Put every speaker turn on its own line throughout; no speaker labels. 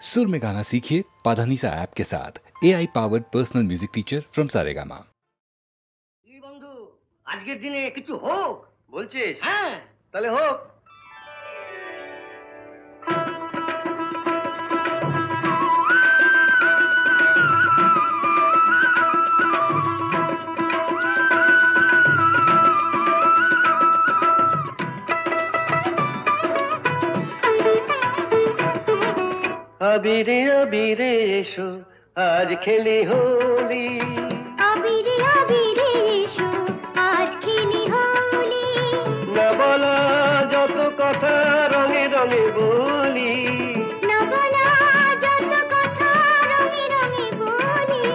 सुर में गाना सीखिए पाधानीसा ऐप के साथ। AI powered personal music teacher from Saregama.
বন্ধু আজকের দিনে কিছু হোক
বলছিস?
হ্যাঁ
তাহলে হোক। আবিরে আবিরে এসো আজ খেলি হোলি,
আবিরে আবিরে এসো আজ খেলি হোলি,
না বলা যত কথা রঙে রঙে বলি,
না বলা যত কথা রঙে রঙে বলি।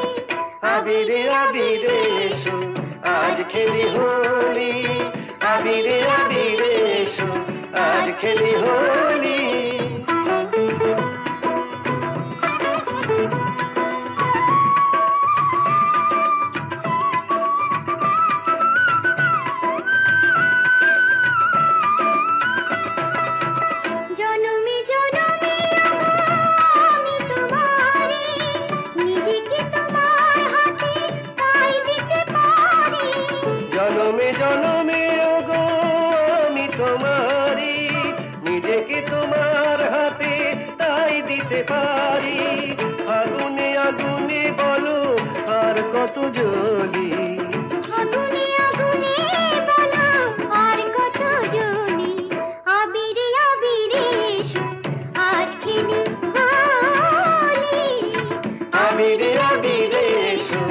আবিরে আবিরে এসো আজ খেলি হোলি, আবিরে আবিরে এসো আজ খেলি হোলি।
জনমে জনমে আমি তোমারে, নিজেকে তোমার হাতে তাই দিতে পারি।
জনমে জনমে ওগো আমি তোমারি, নিজেকে তোমার হাতে তাই দিতে পারি। আগুনে আগুনে বলো আর কত জ্বলি,
আগুনে আগুনে বলো আর কত জ্বলি। আবিরে আবিরে এসো আজ খেলি হোলি,
আবিরে আবিরে এসো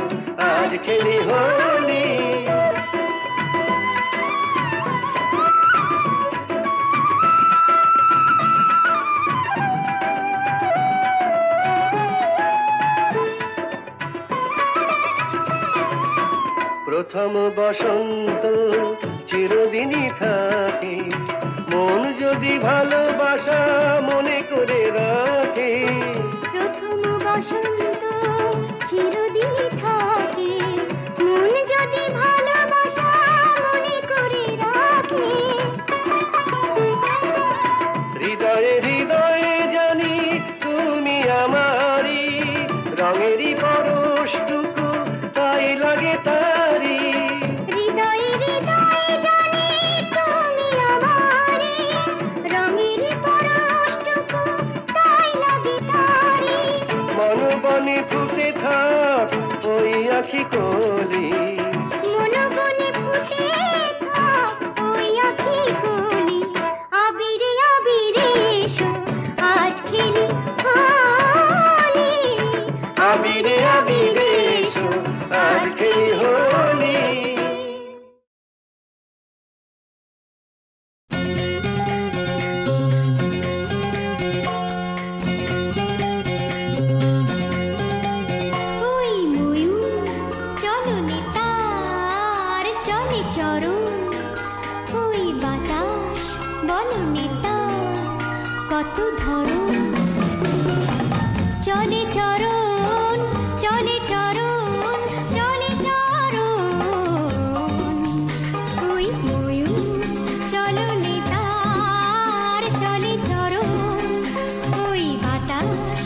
আজ খেলি হোলি। প্রথম বসন্ত চিরদিনই থাকে, মন যদি ভালোবাসা মনে করে রাখে।
প্রথম বসন্ত চিরদিনই থাকে, মন যদি ভালোবাসা মনে করে রাখে।
হৃদয়ে হৃদয়ে জানি তুমি আমারি, রঙেরই পরশটুকু তাই লাগে তারি।
হৃদয়ে হৃদয়ে জানি তুমি আমারে, রঙের পরশটুকু তাই লাগে তারি।
মনবনে ফুটে থাক ওই আখি কলি,
মনবনে ফুটে থাক ওই আঁখি কলি। আবিরে আবিরে এসো আজ খেলি হোলি,
আবিরে আবিরে এসো আজ খেলি হোলি।
ওই ময়ূর চলনে তার চলে চরণ, ওই বাতাস বলনে তার কত ধরন। চলে চরণ চলে চরণ চলে চরণ, ওই ময়ূর চলনে তার চলে চরণ, ওই বাতাস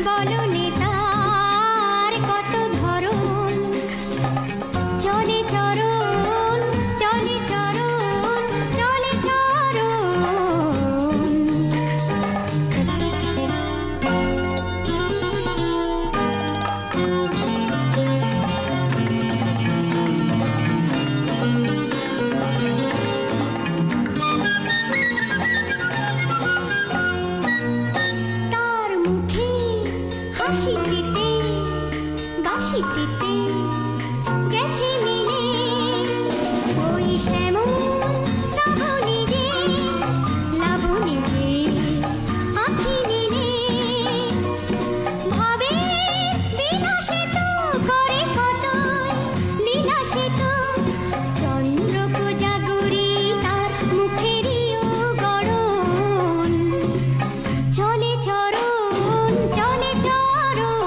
বলনে তার কত ধরন। চলে চরণ চলে চরণ চলে চরণ। তার মুখে হাসিটিতে বাসিটিতে গেছে মিলে, ওই শ্যামল শ্রাবণী যে লাবণী যে আঁখি নীলে। ভাবে বিলাসে তো করে কত লীলা, সে তো চন্দ্র কোজাগরী তার মুখেরই গড়ন। চলে চরণ চলে চরণ,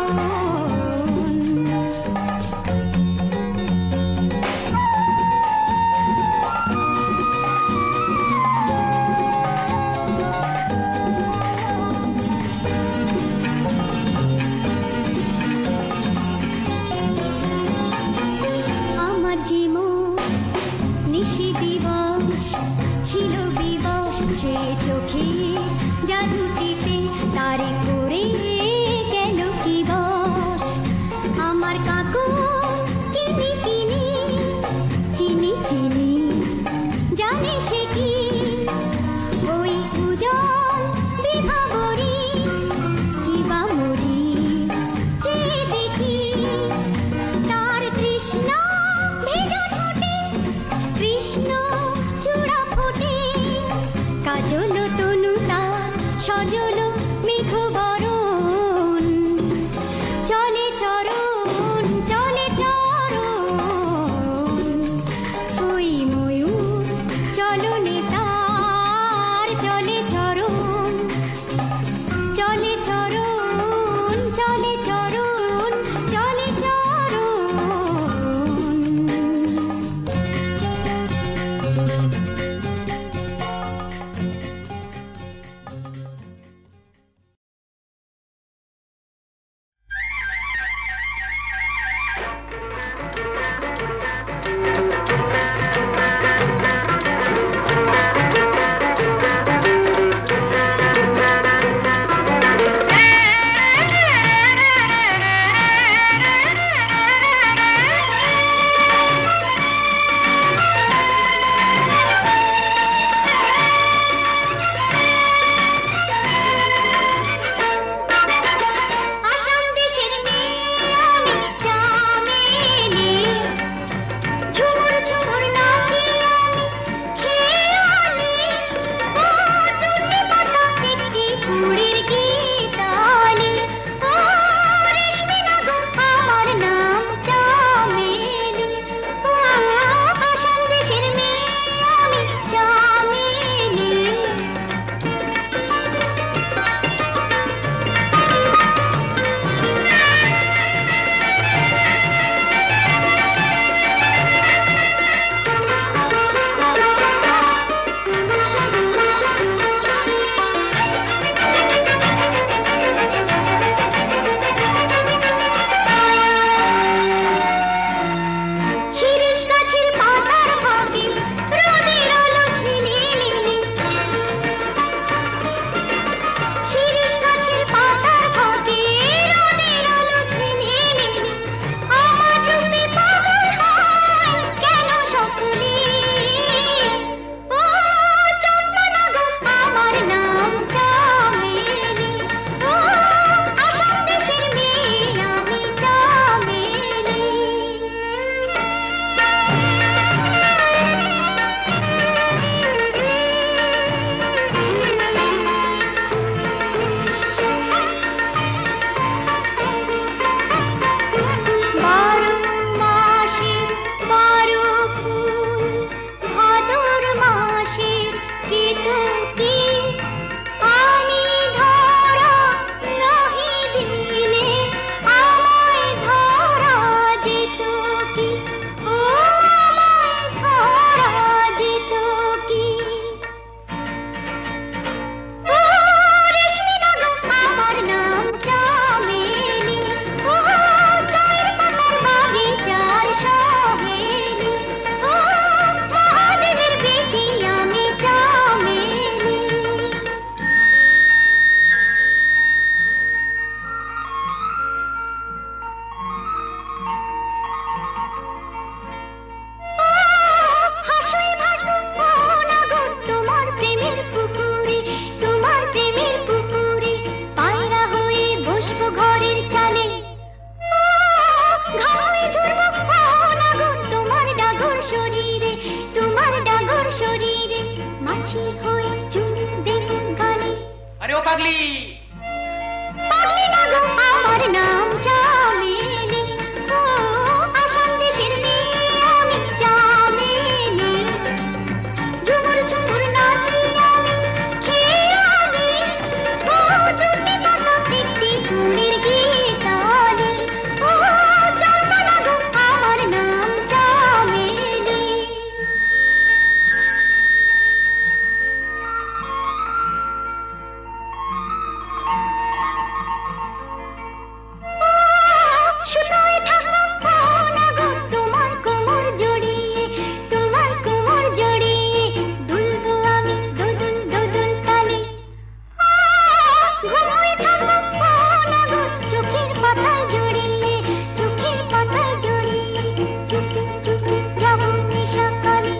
পাগলি
পাগলি না গো আমার নাম চামেলি, ও আসাম দেশের মেয়ে আমি চামেলি, ঝুমুর ঝুমুর নাচি আমি, খেয়ে আমি, ও দুটি পাতা একটি ফুলের গীতালি, ও জানতো না গো আমার নাম চামেলি। শুনোই থাকো না গো তোমার কোমর জড়িয়ে, তোমার কোমর জড়িয়ে দুলবো আমি দুদুল দুদুল তালে। ঘুমোই থাকো না গো চোখের পাতায় জড়িয়ে, চোখের পাতায় জড়িয়ে চুপি চুপি যাবো নিশাকালে।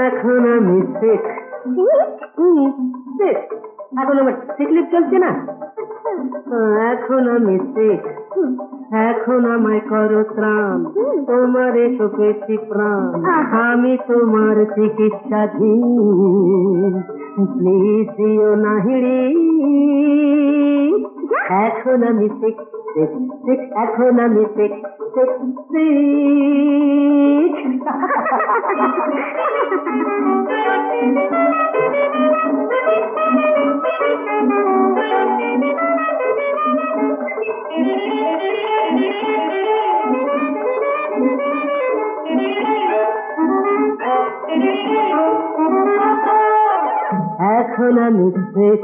এখন আমি শেখ, এখন আমার সিকলিপ চলছে না, এখন আমি শেখ, এখন আমায় করো ত্রাণ, তোমার এসো পেয়েছি প্রাণ, আমি তোমার চিকিৎসাধীন, প্লিজ দিও না হিড়ি, এখন আমি শেখ শেখ শেখ, এখন আমি শেখ শেখ শেখ। এখন আমি শেখ,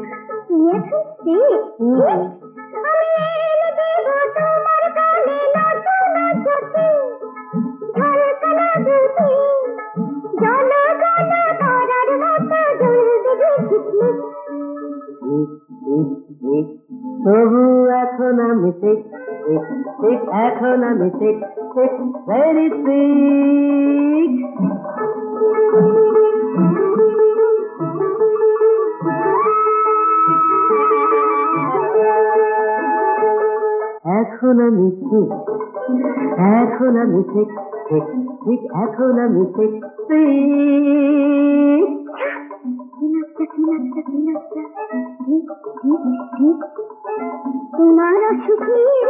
তবু এখন আমি শেখ শেখ, এখন আমি শেখ শেখ ভেরি শেখ। এখন আমি শেখ, এখন আমি শেখ শেখ শেখ, এখন আমি শেখ শেখ।
তোমার সুখের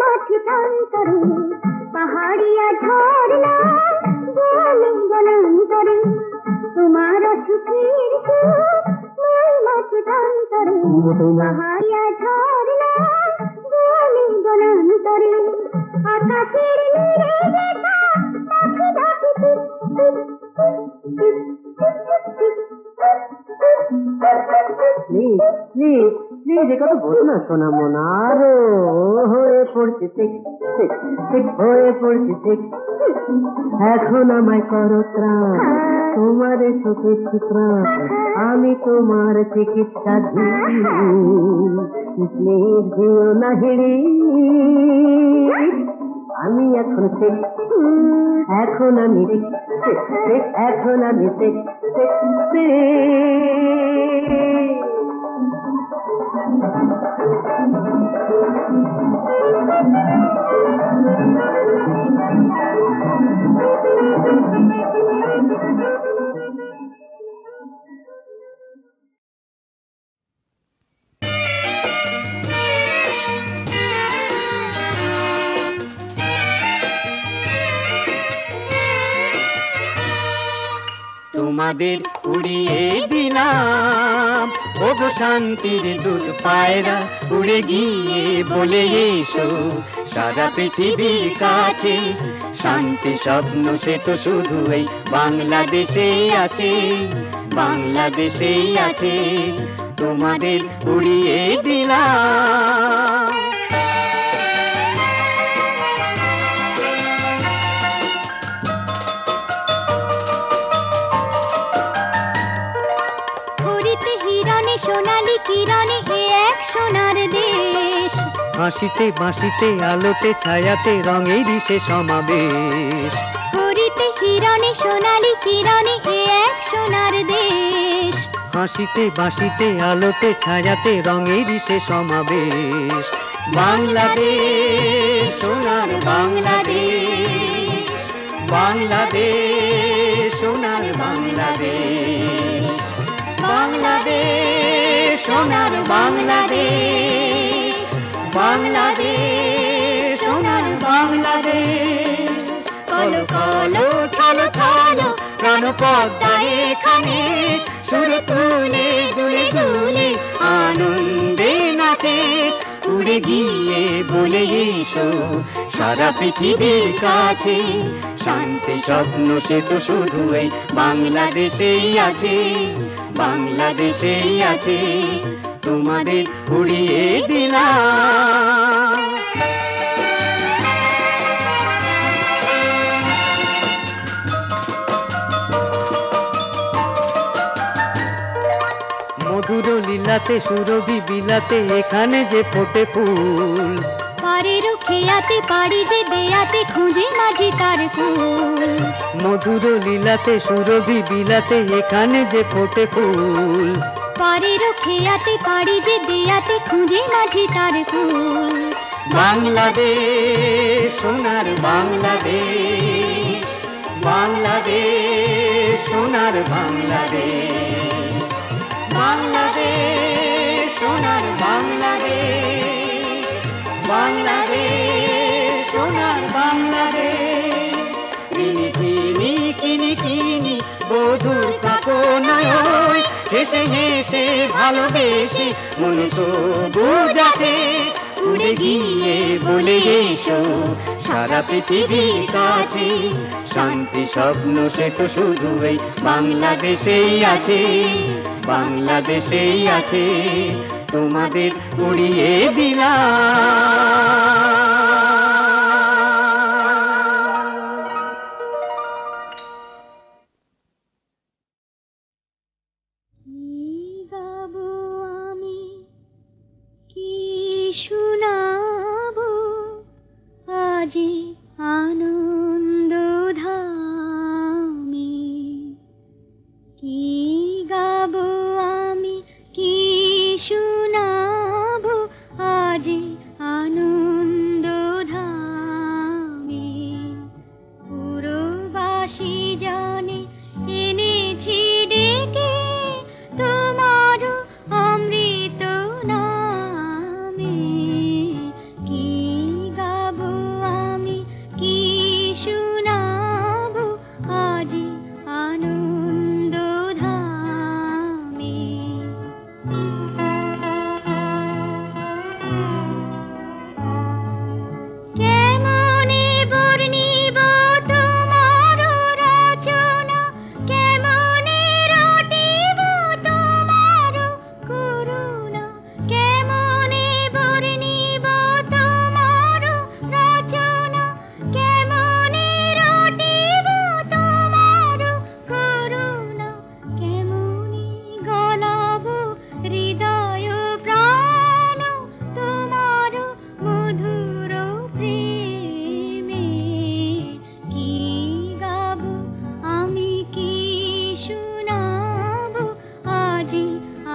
মাঠে প্রান্তরে পাহাড়িয়া ঝরনা বলে বনান্তরে, তোমার সুখের মাঠে প্রান্তরে পাহাড়িয়া ঝরনা বলে বনান্তরে, আকাশের নীরে দেখা পাখি ডাকে টিপ টিপ টিপ টিপ
প্লিজ প্লিজ প্লিজ, এটা তো বলো না সোনা মোনা, আরো হয়ে পড়ছে শেখ শেখ শেখ, হয়ে পড়ছে শেখ, এখন আমায় করো ত্রাণ, তোমার এসো পেয়েছি প্রাণ, আমি তোমার চিকিৎসাধীন, প্লিজ দিও না হিড়ি, আমি এখন শেখ, এখন আমি শেখ শেখ, এখন আমি শেখ শেখ শেখ।
তোমাদের উড়িয়ে দিলাম ওগো শান্তির দুধ পায়রা, উড়ে গিয়ে বলে এসো সারা পৃথিবীর কাছে, শান্তি স্বপ্ন সে তো শুধু এই বাংলাদেশেই আছে, বাংলাদেশেই আছে। তোমাদের উড়িয়ে দিলাম।
কিরণে এ এক সোনার দেশ।
হাসিতে বাঁশিতে আলোতে ছায়াতে রঙেরই সে সমাবেশ।
হরিতে হিরণে সোনালি কিরণে এ এক সোনার দেশ।
হাসিতে বাঁশিতে আলোতে ছায়াতে রঙেরই সে সমাবেশ। বাংলাদেশ সোনার বাংলাদেশ, বাংলাদেশ সোনার বাংলাদেশ, বাংলাদেশ সোনার বাংলাদেশ, বাংলাদেশ সোনার বাংলাদেশ। কলো কলো ছলো ছলো প্রাণ পদ্মায় এখানে, সুর তুলে দুলে দুলে আনন্দে নাচে। উড়ে গিয়ে বলে এসো সারা পৃথিবীর কাছে, শান্তি স্বপ্ন সে তো শুধু এই বাংলাদেশেই আছে, বাংলাদেশেই আছে। তোমাদের উড়িয়ে দিলাম। মধুর লীলাতে সুরভি বিলাতে এখানে যে ফোটে ফুল,
পারের খেয়াতে পারি যে দেয়াতে খুঁজে মাঝি তার কুল।
মধুর লীলাতে সুরভি বিলাতে এখানে যে ফোটে ফুল,
পারের খেয়াতে পারি যে দেয়াতে খুঁজে মাঝি তার কুল।
বাংলাদেশ সোনার বাংলাদেশ, বাংলাদেশ সোনার বাংলাদেশ, বাংলাদেশ সোনার বাংলাদেশ, বাংলাদেশ সোনার বাংলাদেশ। কিনি চিনি কিনি কিনি বধুর কাকনায়, হেসে হেসে ভালোবেসে মন তো বুঝাছে। উড়ে গিয়ে বলে এসো সারা পৃথিবীর কাছে, শান্তি স্বপ্ন সে তো শুধু এই বাংলাদেশেই আছে, বাংলাদেশেই আছে। তোমাদের উড়িয়ে দিলাম।
কি গাবো আমি, কি শোনাবো আজি আনন্দ ধামে। কি গাবো আমি, কি শোনাবো আজি আনন্দ ধামে। পুরবাসী জানে এনেছি ডেকে তোমার অমৃত নামে। কি গাবো আমি, কি শোনাবো আজি আনন্দ ধামে। কেমনে বর্ণিব তোমার রচনা, কেমনে রটিব তোমার করুণা। কেমনে বর্ণিব তোমার রচনা, কেমনে রটিব তোমার করুণা। কেমনে গলাবো হৃদয় প্রাণ তোমার মধুর প্রেমে। কি গাবো আমি, কি শোনাবো আজি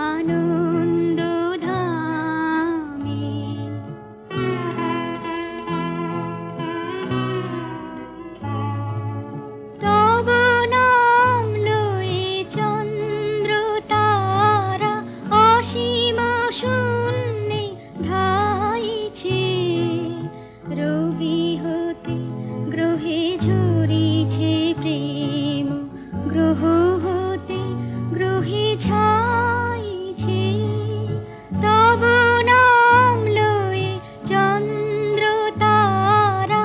আনন্দ ধামে। তব নাম লয়ে চন্দ্র তারা অসীম শূন্যে ধাইছে। রবি হতে গ্রহে ঝরিছে প্রেম, গ্রহ হতে গ্রহে ছাইছে। তব নাম লয়ে চন্দ্র তারা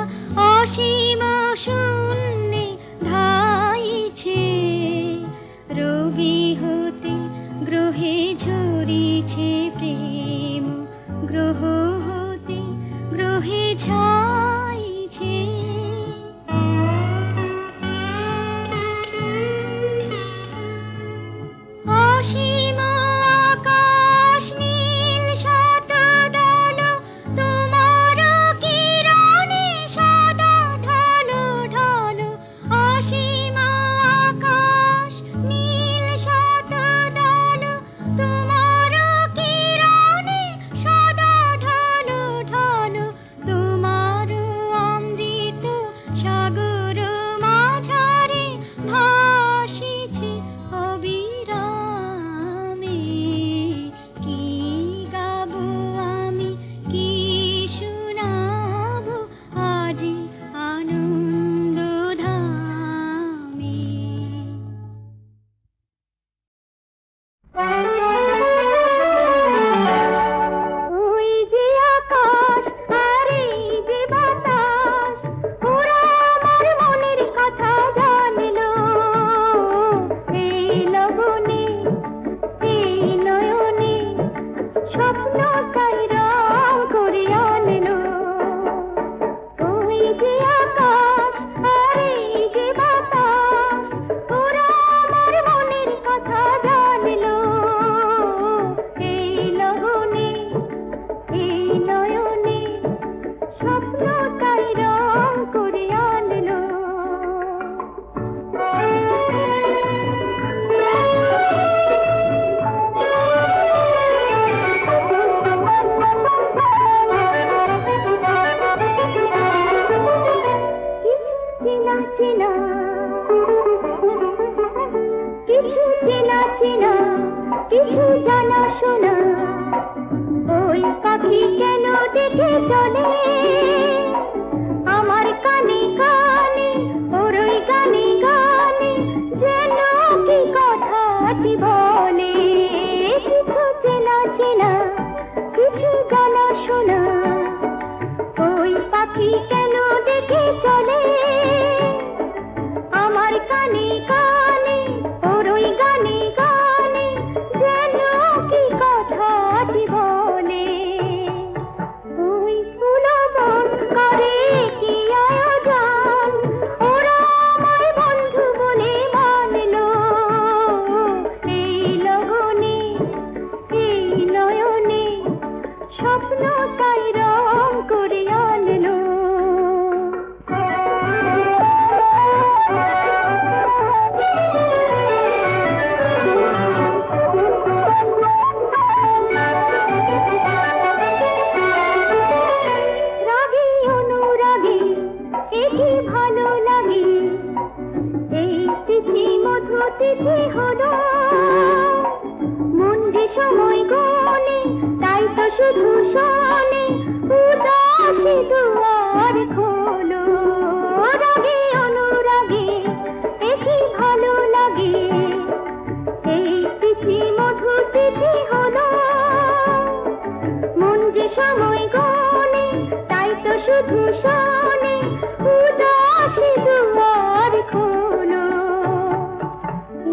অসীম শূন্যে ধাইছে। রবি হতে গ্রহে ঝরিছে প্রেম, গ্রহ হতে গ্রহে ছাইছে। অসীম আকাশ অসীমা আকাশ নীল শতদল তোমার কিরণে সদা ঢালো ঢালো তোমার অমৃত সাগর মাঝারে ভাসিছে অবিরামে কি গাবো আমি কি শোনাবো আজি আনন্দ ধামে। ওই যে আকাশ আর এই যে বাতাস ওরা আমার মনের কথা জানলো এই লগনে এই নয়নে স্বপ্ন তাই রং করে আনলো। ওই যে আকাশ আর এই যে বাতাস ওরা আমার মনের কথা জানলো এই লগনে এই নয়নে স্বপ্ন তাই রং করে আনলো। কিছু চেনা চেনা কিছু জানা শোনা ওই পাখি কেন দেখে চলে আমার কানে কানে ওর ওই গানে গানে যেন কি কথাটি বলে। কিছু চেনা চেনা কিছু জানা শোনা ওই পাখি কেন দেখে চলে আমার কানে কানে ওর ওই গানে গানে যেন কি কথাটি বলে। ওই ফুলবন করে কি আয়োজন ওরা আমার বন্ধু বলে মানলো এই লগনে এই নয়নে স্বপ্ন তাই রং করে আনলো। রাগে অনুরাগে একে ভালো লাগে এই তিথি মধু তিথি হলো মন যে সময় গনে তাই তো শুধু শোনে উদাসী দুয়ার খোলো। রাগে অনুরাগে একে ভালো লাগে এই তিথি মধু তিথি হলো মন যে সময় গনে তাই তো শুধু শোনে উদাসী দুয়ার খোলো।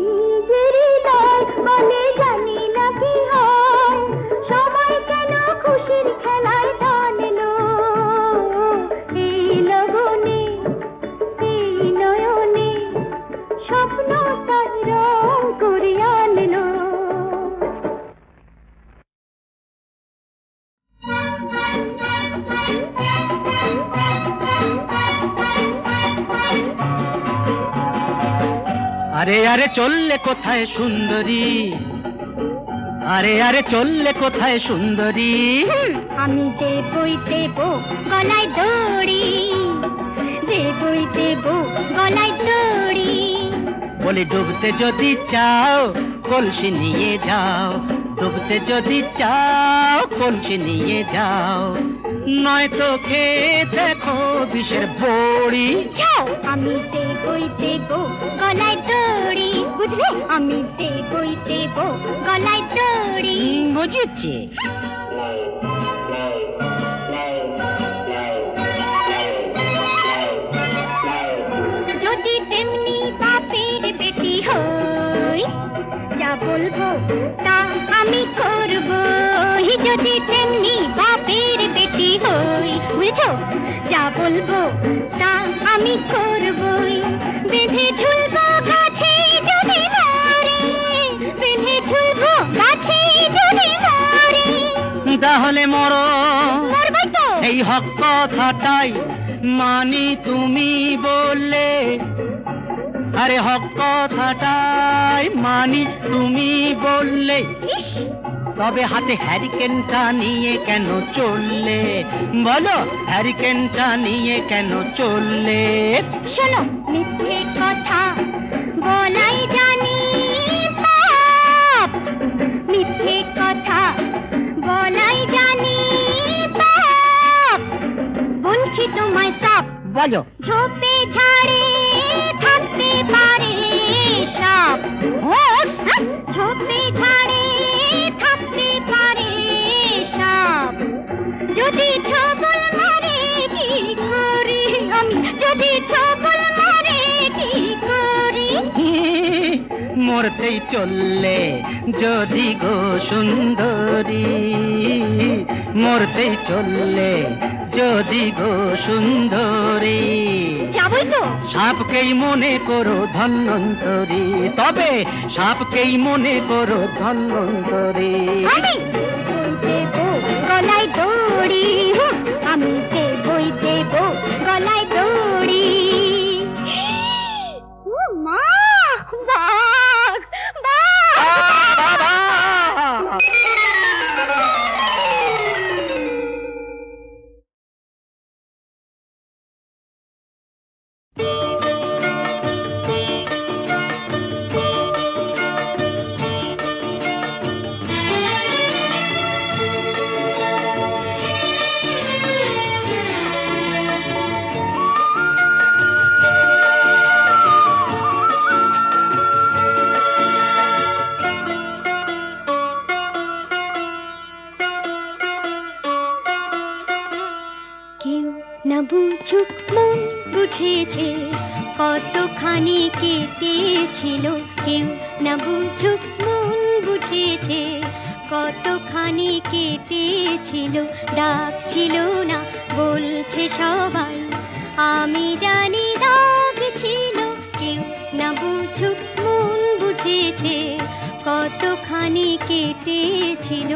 এই যে হৃদয় বলে জানি না কি হয় সময় কেন খুশির খেলায় টানলো এই লগনে এই নয়নে স্বপ্ন তাই রং করে আনলো।
আরে আরে চললে কোথায় সুন্দরী, আরে আরে চললে কোথায় সুন্দরী।
আমি দেবই দেব গলায় দড়ি, দেবই দেব গলায় দড়ি।
বলি ডুবতে যদি চাও কলসি নিয়ে যাও, ডুবতে যদি চাও কলসি নিয়ে যাও, নয়তো খেয়ে দেখো বিষের বড়ি।
যাও আমি দেবই দেব গলায় দড়ি, বুঝলে আমি দেবই দেব গলায় দড়ি।
বুঝেছি।
যদি তেমনি বাপের বেটি হই, যা বলবো তা আমি করব। যদি তেমনি বাপের বেটি হই, বুঝছো, যা বলবো তা আমি করবই। বেঁধে ঝুলবো গাছে যদি মরে, বেঁধে ঝুলবো গাছে যদি মরে।
তাহলে মরো,
মরবই তো।
এই হক কথাটাই মানি তুমি বললে, আরে হক কথাটাই মানি তুমি বললে, তবে হাতে হ্যারিকেনটা নিয়ে কেন চললে? বলো, হ্যারিকেনটা নিয়ে কেন চললে?
শোনো, মিথ্যে কথা বলাই জানি পাপ, মিথ্যে কথা বলাই জানি পাপ, বলছি তোমায় সাপ।
বলো,
ঝোপে ঝাড়ে থাকতে পারে সাপ, ঝোপে ঝাড়ে থাকতে পারে সাপ, যদি ছবল মারে কি করি আমি, যদি ছবল মারে কি করি?
মরতেই চললে যদি গো সুন্দরী, মরতেই চললে যদি গো সুন্দরী।
যাবই তো।
সাপকেই মনে করো ধন্বন্তরী, তবে সাপকেই মনে করো ধন্বন্তরী।
আমি দেবো গলায় দড়ি, আমি দেবই দেবো গলায় দড়ি। ও মা, বাঘ বাঘ। না বুঝুক মন বুঝেছে কতখানি কেটেছিল, কেউ না বুঝুক মন বুঝেছে কতখানি কেটেছিল, ডাকছিল না বলছে সবাই আমি জানি দাগ ছিল, কেউ না বুঝুক মন বুঝেছে কতখানি কেটেছিল।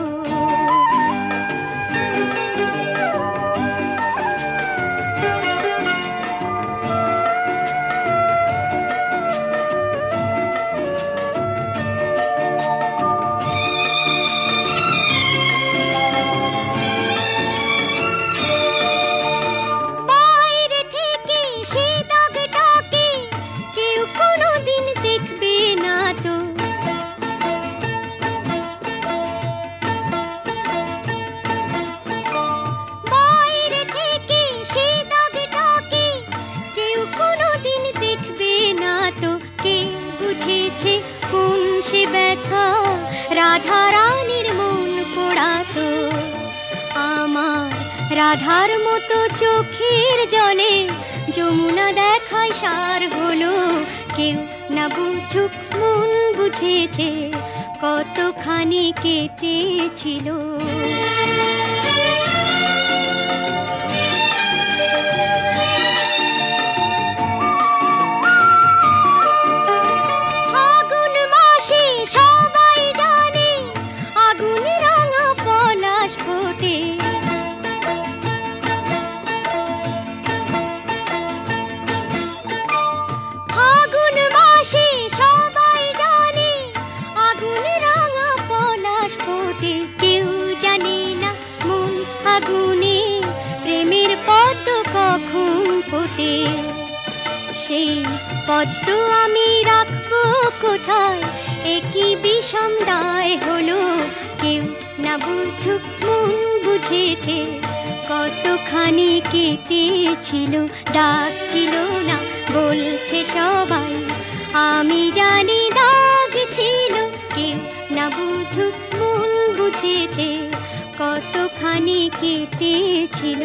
সে ব্যথা রাধা রানীর মন পোড়াতো, আমার রাধার মতো চোখের জলে যমুনা দেখায় সার হলো, কেউ না বুঝুক মন বুঝেছে কতখানি কেটেছিল। সবাই জানে আগুন রাঙা পলাশ ফোটে, ফাগুন মাসে সবাই জানে আগুন রাঙা পলাশ ফোটে, কেউ জানে না মন আগুনে প্রেমের পদ্ম কখন ফোটে, সেই পদ্ম আমি রাখবো কোথায়, একই বিষম দায় হলো, কেউ না বুঝুক মন বুঝেছে কতখানি কেটেছিল, ডাকছিল না বলছে সবাই আমি জানি দাগ ছিল, কেউ না বুঝুক মন বুঝেছে কতখানি কেটেছিল।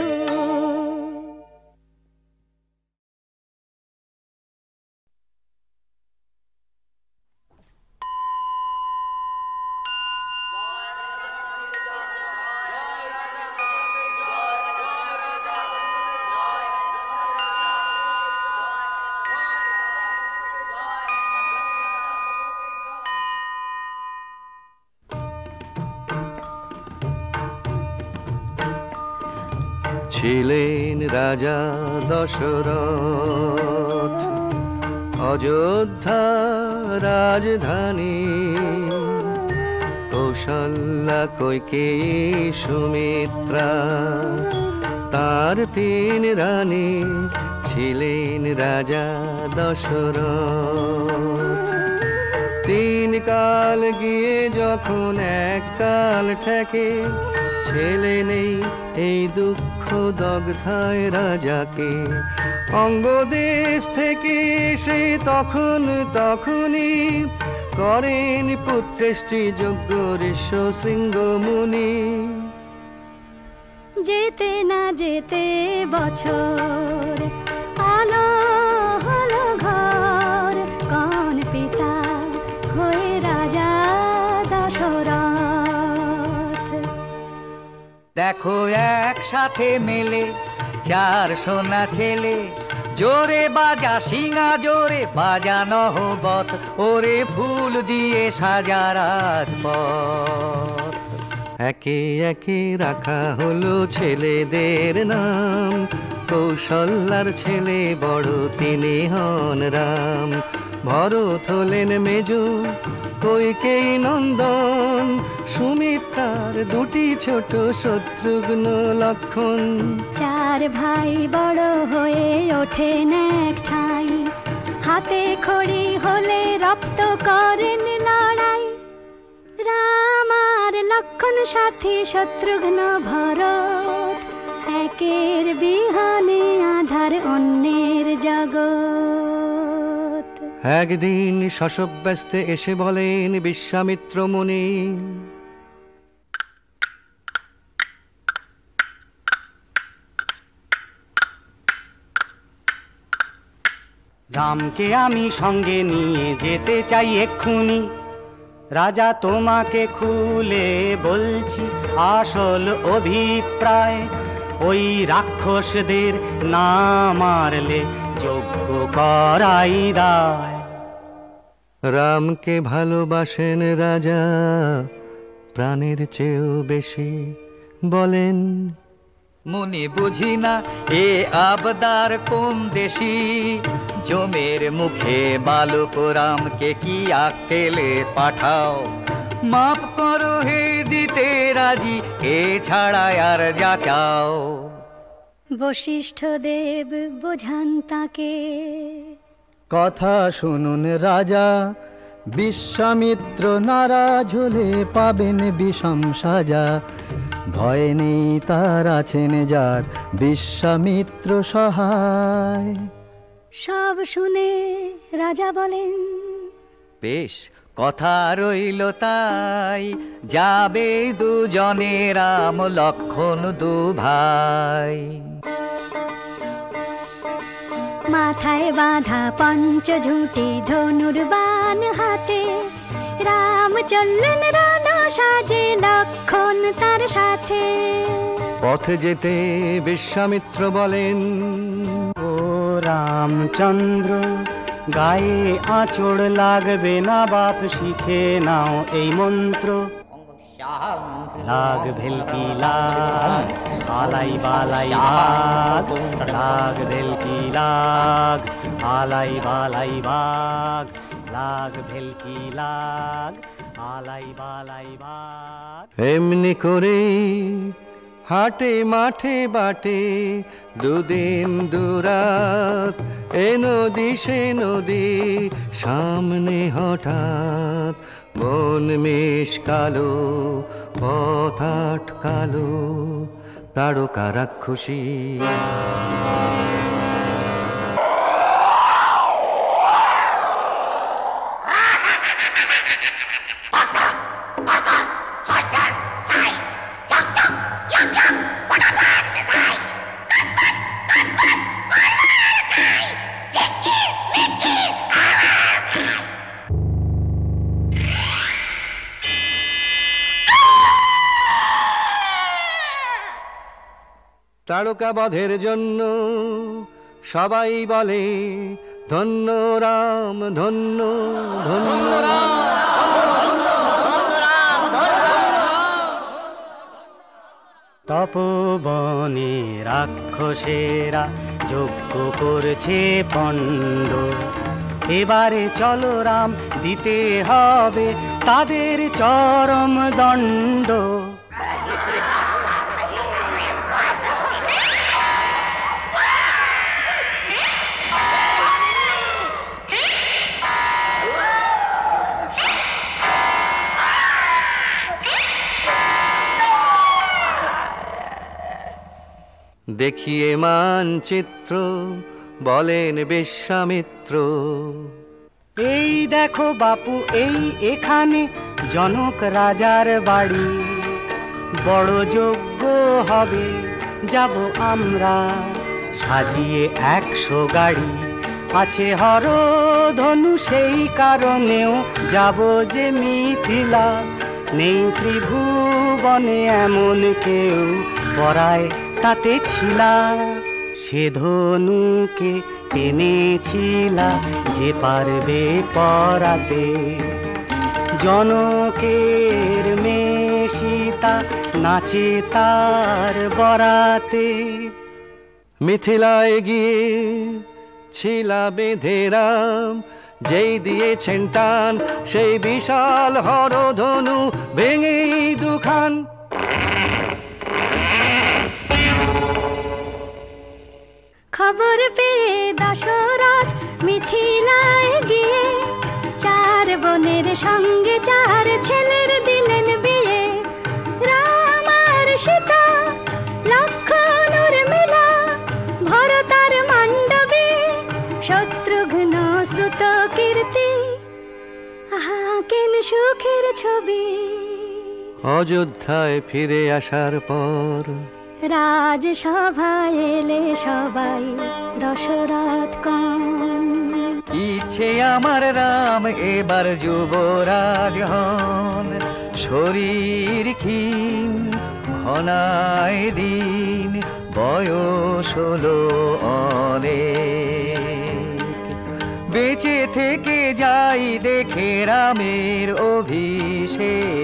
ছিলেন রাজা দশরথ, অযোধ্যা রাজধানী, কৌশল্যা কৈকেয়ী সুমিত্রা, তার 3 রানী ছিলেন রাজা দশরথ। 3 কাল গিয়ে যখন 1 কাল ঠেকে, ছেলে নেই এই দুঃখ দগ্ধায় রাজাকে। অঙ্গদেশ থেকে এসে তখনই করেন পুত্রেষ্টি যজ্ঞ ঋষ্য শৃঙ্গ মুনি।
যেতে না যেতে বছর, আলো হলো ঘর, কোন পিতা হয়ে রাজা দশরথ।
দেখো একসাথে মেলে 4 সোনা ছেলে, জোরে বাজা সিঙা জোরে বাজানো হবত, ওরে ফুল দিয়ে সাজা রাজপথ।
একে একে রাখা হলো ছেলেদের নাম, কৌশল্যার ছেলে বড় তিনি হন রাম। ভরত হলেন মেজো কৈকেয়ী নন্দন, সুমিত্রার 2টি ছোট শত্রুঘ্ন লক্ষণ।
4 ভাই বড় হয়ে ওঠেন এক ঠাই, হাতে খড়ি হলে রপ্ত করেন লড়াই। রাম আর লক্ষণ সাথী শত্রুঘ্ন ভরত, একের বিহানে আধার অন্যের জগৎ।
একদিন শশব্যস্তে এসে বলেন বিশ্বামিত্র মুনি,
রামকে আমি সঙ্গে নিয়ে যেতে চাই এক্ষুনি। রাজা তোমাকে খুলে বলছি আসল অভিপ্রায়, ওই রাক্ষসদের না মারলে যজ্ঞ করাই দায়।
রামকে ভালোবাসেন রাজা প্রাণের চেয়েও বেশি, বলেন
মুনি বুঝি না এ আবদার কোন দেশি, জমের মুখে বালক রামকে কি আকেলে পাঠাও। মাপ করো হে দিতে রাজি, এ ছাড়া আর যা চাও।
বশিষ্ঠ দেব বোঝান তাকে,
কথা শুনুন রাজা, বিশ্বামিত্র নারাজ হলে পাবেন বিষম সাজা। ভয় নেই তার আছেন যার বিশ্বামিত্র সহায়।
সব শুনে রাজা বলেন,
বেশ কথা রইল তাই, যাবে দুজনে রাম লক্ষণ 2 ভাই।
মাথায় বাঁধা পঞ্চঝুঁটি ধনুর্বাণ হাতে, রাম চললেন রণ সাজে লক্ষণ তার সাথে।
পথে যেতে বিশ্বামিত্র বলেন,
ও রামচন্দ্র, গায়ে আঁচড় লাগবে না বাপ, শিখে নাও এই মন্ত্র। লাগ ভেলকি লাগ, আলাই বালাই বাগ, লাগ ভেলকি লাগ, আলাই বালাই বাগ, লাগ ভেলকি লাগ, আলাই বালাই বাগ।
এমনি করে হাটে মাঠে বাটে 2 দিন 2 রাত, এ নদী সে নদী সামনে হঠাৎ। বন মেষ কালো পথ আটকালো, তারকা রাক্ষসী। তারকা বধের জন্য সবাই বলে ধন্য রাম, ধন্য ধন্য রাম।
তপবনে রাক্ষসেরা যজ্ঞ করছে পণ্ড, এবারে চলো রাম, দিতে হবে তাদের চরম দণ্ড।
দেখিয়ে মানচিত্র বলেন বিশ্বামিত্র,
এই দেখো বাপু, এই এখানে জনক রাজার বাড়ি, বড় যজ্ঞ হবে, যাব আমরা সাজিয়ে 100 গাড়ি, আছে হরধনু সেই কারণেও যাব যে মিথিলা, নেই ত্রিভুবনে এমন কেউ পরায় তাতে ছিলা, সে ধনুকে টেনেছিলা যে পারবে পরাতে, জনকের মেয়ে সীতা নাচে তার বরাতে।
মিথিলায় গিয়ে ছিলা বেঁধে রাম, যেই দিয়েছেন টান সেই বিশাল হরধনু ভেঙেই দুখান।
খবর পেয়ে দশরথ মিথিলায় গিয়ে 4 বোনের সঙ্গে 4 ছেলের দিলেন বিয়ে। রাম আর সীতা লক্ষ্মণ মিলা ভরতার মণ্ডপে, শত্রুঘ্ন শ্রুত কীর্তি আহা কেন সুখের ছবি।
অযোধ্যায় ফিরে আসার পর
রাজসভায় এলে সবাই দশরথ কন,
ইচ্ছে আমার রাম এবার যুবরাজ হন, শরীর ক্ষীণ ঘনায় দিন, বয়স হলো অনেক, বেঁচে থেকে যাই দেখে রামের অভিষেক।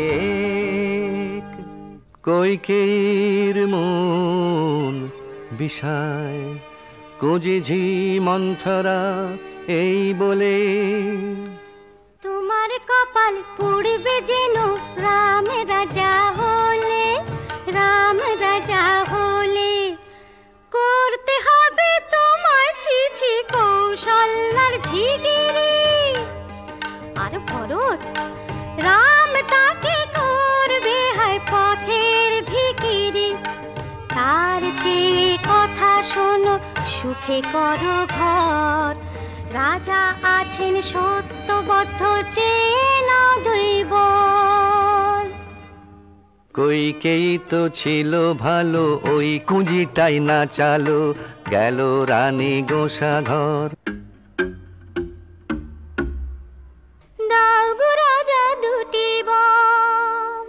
কৈকেয়ীর মন বিষায়, কুজিঝি মন্থরা এই বলে,
তোমার কপাল পুড়বে যেন রাম রাজা হলে, রাম রাজা হলে করতে হবে তোমায় ছিছি কৌশল্যার ঝিগিরি। আর ভরত রাম তাকে করবে হয় পথের ভিখিরি, তার চেয়ে কথা শোনো সুখে করো ঘর, রাজা আছেন সত্যবদ্ধ চেয়ে নাও 2 বর।
কৈকেয়ী তো ছিল ভালো, ওই কুঁজিটাই না চালো, গেল রানী গোসা ঘর।
দাও গো রাজা 2টি বর,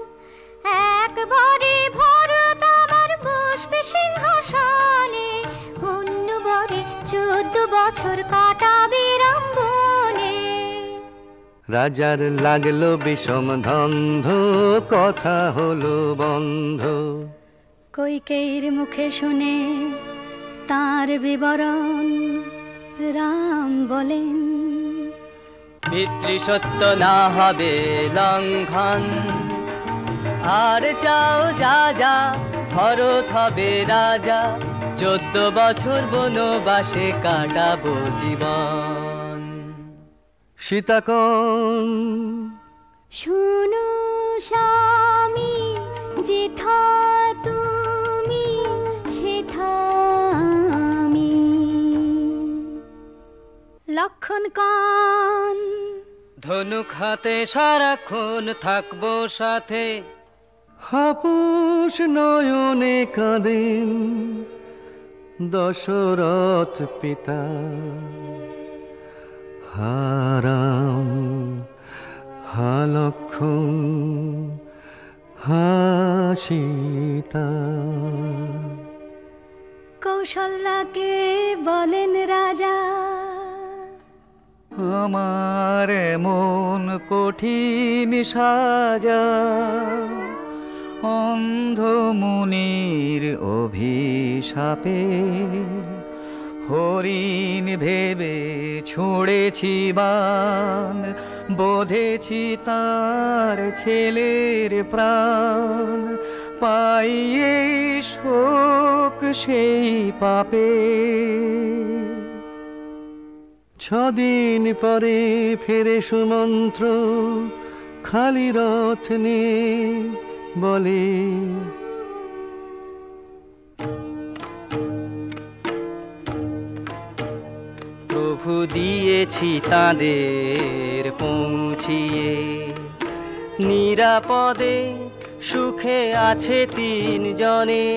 একবারে ভরত আমার বসবে সিংহাসনে, অন্য বরে 14 বছর কাটাবে রামবনে।
রাজার লাগলো বিষম ধন্ধ, কথা হলো বন্ধ।
কৈকেয়ীর মুখে শুনে তার বিবরণ রাম বলেন,
পিতৃসত্য না হবে লঙ্ঘন, আর চাও যা যা ভরত হবে রাজা, 14 বছর বনবাসে কাটাবো জীবন।
সীতাকণ
শুনো স্বামী, যেথা তুমি সেথা আমি। লক্ষণ কন
ধনুক হাতে সারাক্ষণ থাকবো সাথে,
হাপুস নয়নে কাঁদেন দশরথ পিতা। হারাম হা লক্ষণ হা সীতা।
কৌশল্যাকে বলেন রাজা,
আমার মন কঠিন সাজা, অন্ধ মুনির অভিশাপে হরিণ ভেবে ছুঁড়েছি বান, বোধেছি তার ছেলের প্রাণ, পাইয়ে শোক সেই পাপে।
6 দিন পরে ফেরে সুমন্ত্র, খালি রথ নিয়ে বলে,
প্রভু দিয়েছি তাদের পৌঁছিয়ে, নিরাপদে সুখে আছে 3 জনে,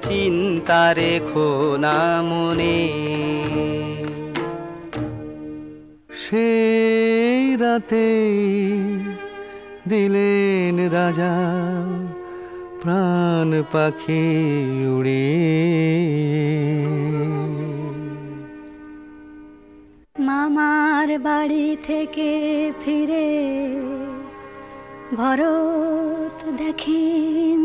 চিন্তা রেখো না মনে।
সেই রাতে দিলেন রাজা প্রাণ পাখি উড়িয়ে।
মামার বাড়ি থেকে ফিরে ভরত দেখেন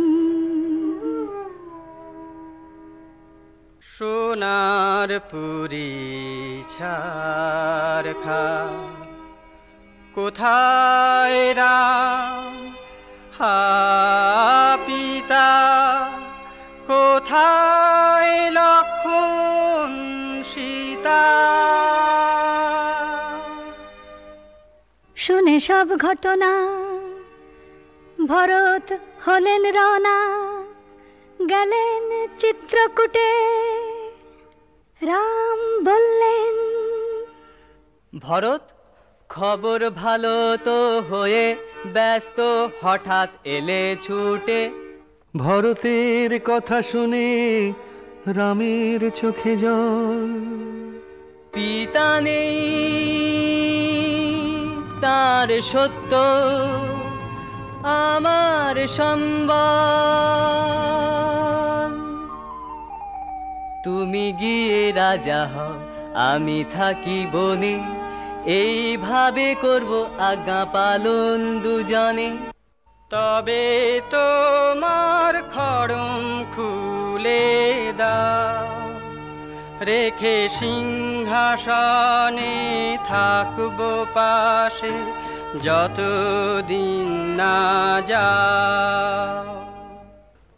সোনার পুরী ছারখা, কোথায় রাম হা পিতা, কোথায় লক্ষ্মণ সীতা।
শুনে সব ঘটনা ভরত হলেন রওনা, গেলেন চিত্রকূটে। রাম বললেন,
ভরত খবর ভালো তো হয়ে ব্যস্ত, হঠাৎ এলে ছুটে।
ভরতের কথা শুনে রামের চোখে জল,
পিতা নেই তার সত্য আমার সম্বল, তুমি গিয়ে রাজা হও আমি থাকি বনে, এইভাবে করব আজ্ঞা পালন দুজনে।
তবে তোমার খড়ম খুলে দাও, রেখে সিংহাসনে থাকবো পাশে, যতদিন না যাও।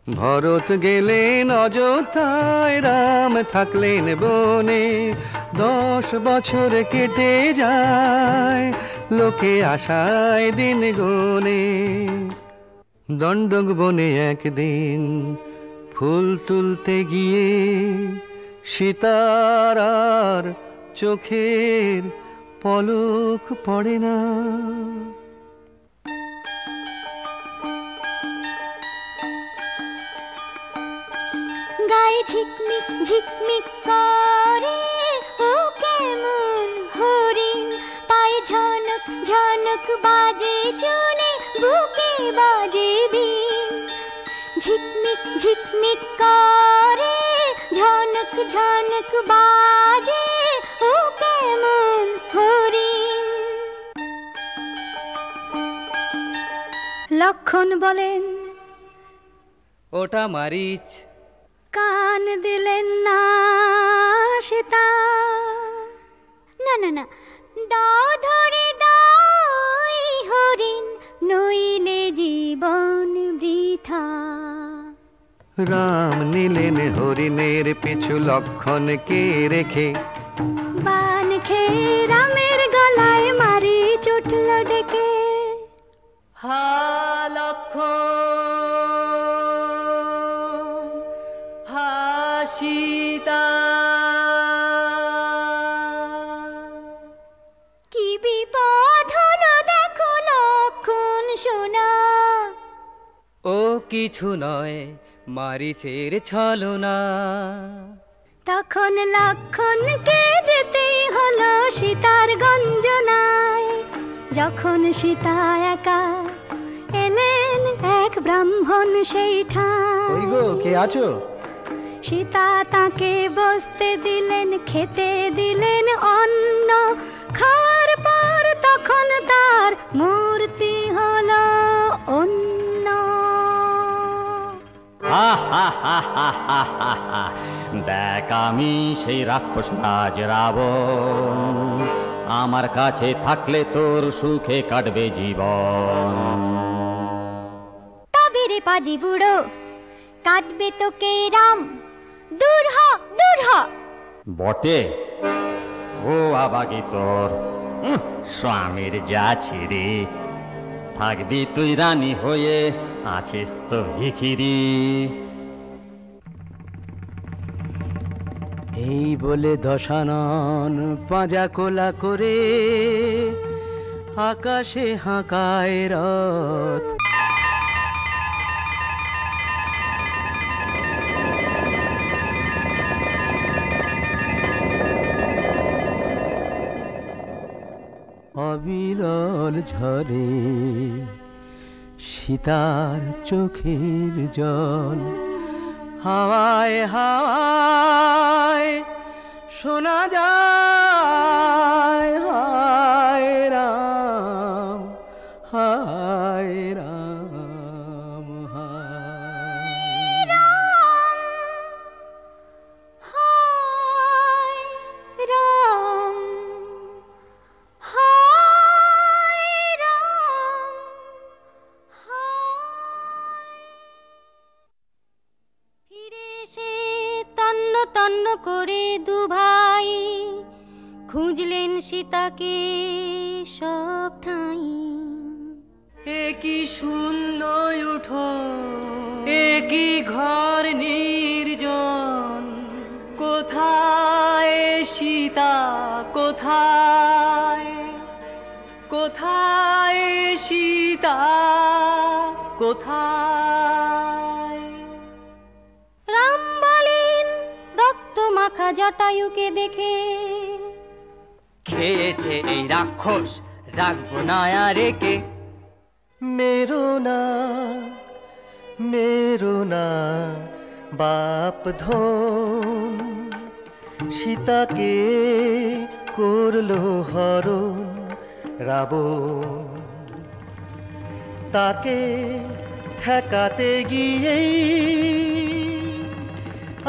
ভরত গেলেন অযোধ্যায়, রাম থাকলেন বনে। 10 বছর কেটে যায়, লোকে আশায় দিন গুনে। দণ্ডক বনে একদিন ফুল তুলতে গিয়ে, সীতার আর চোখের পলক পড়ে না।
গায়ে ঝিকমিক ঝিকমিক করে ও কেমন হরিণ, পায়ে ঝনক ঝনক বাজে শুনে বুকে বাজে বিন। ঝিকমিক ঝিকমিক করে ঝনক ঝনক বাজে ও কেমন হরিণ। লক্ষণ বলেন,
ওটা মারিচ।
কান দিলেন না সীতা। না না না, দাও ধরে দাও এই হরিণ, নইলে জীবন বৃথা।
রাম নিলেন হরিণের পিছু লক্ষণকে রেখে,
বান খেয়ে রামের গলায় মারি চুটল ডেকে।
হা লক্ষণ হা সীতা,
কি বিপদ হলো দেখো লক্ষণ সোনা।
ও কিছু নয় মারিচের ছলনা।
তখন লক্ষণকে যেতেই হলো সীতার গঞ্জনায়। যখন সীতা একা এলেন এক ব্রাহ্মণ সেই ঠায়।
ওই গো, কে আছো?
সীতা তাকে বসতে দিলেন, খেতে দিলেন অন্ন। খাওয়ার পর তখন তার মূর্তি হলো অন্য।
আহা দেখ আমি সেই রাক্ষস রাজ রাবণ, আমার কাছে থাকলে তোর সুখে কাটবে জীবন।
তবে রে পাজি বুড়ো, কাটবে তোকে রাম, দূর হ দূর হ।
বটে, ও আবাগি তোর স্বামীর যাচ্ছি রে, থাকবি তুই রানী হয়ে, আছিস তো ভিখিরি।
এই বলে দশানন পাঁজা কোলা করে আকাশে হাঁকায় রথ। অবিরল ঝরে সীতার চোখের জল, হাওয়ায় হাওয়ায় শোনা যায় হায় রাম হায় রাম হায়
রাম হায় রাম ফিরে এসে তন্ন তন্ন করে দু ভাই খুঁজলেন সীতাকে সব ঠাঁই।
এ কি শূন্য উঠো, এ কি ঘর নির্জন, কোথায় সীতা কোথায়, কোথায় সীতা কোথায়?
রাম বলেন রক্ত মাখা জটায়ুকে দেখে,
খেয়েছে এই রাক্ষস, রাখবো না আর একে।
মেরো না বাপ ধন, সীতাকে করলো হরণ রাবণ। তাকে ঠেকাতে গিয়েই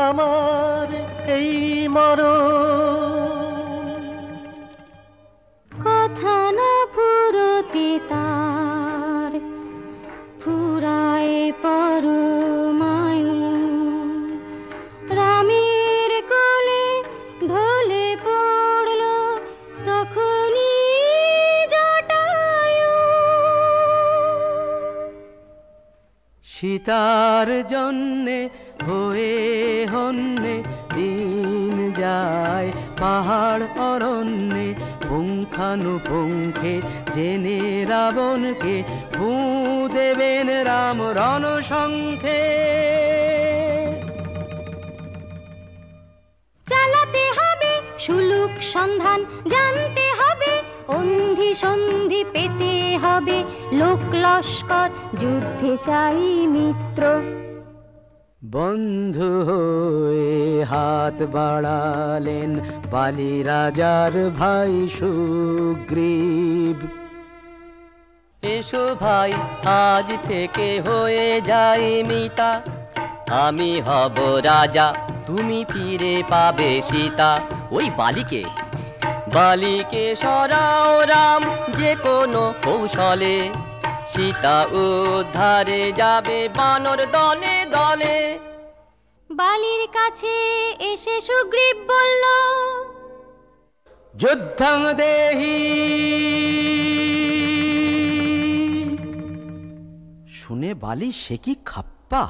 আমার এই মরণ।
কথা না ফুরতে তার ফুরায় পরমায়ু, রামের কোলে ঢলে পড়ল তখনই জটায়ু।
সীতার জন্যে হয়ে হন্যে দিন যায় পাহাড় অরণ্যে, পুঙ্খানুপুঙ্খে জেনে রাবণকে ফুঁ দেবেন রাম রণশঙ্খে।
চালাতে হবে সুলুক সন্ধান, জানতে হবে অন্ধি সন্ধি, পেতে হবে লোক লস্কর, যুদ্ধে চাই মিত্র।
বন্ধু হয়ে হাত বাড়ালেন বালি রাজার ভাই সুগ্রীব।
এসো ভাই আজ থেকে হয়ে যাই মিতা, আমি হব রাজা, তুমি ফিরে পাবে সীতা। ওই বালিকে সরাও রাম যে কোনো কৌশলে, সীতা উদ্ধারে যাবে বানর দলে দলে।
বালির কাছে এসে সুগ্রীব বলল,
যুদ্ধং দেহি। শুনে বালি সে কি খাপ্পা,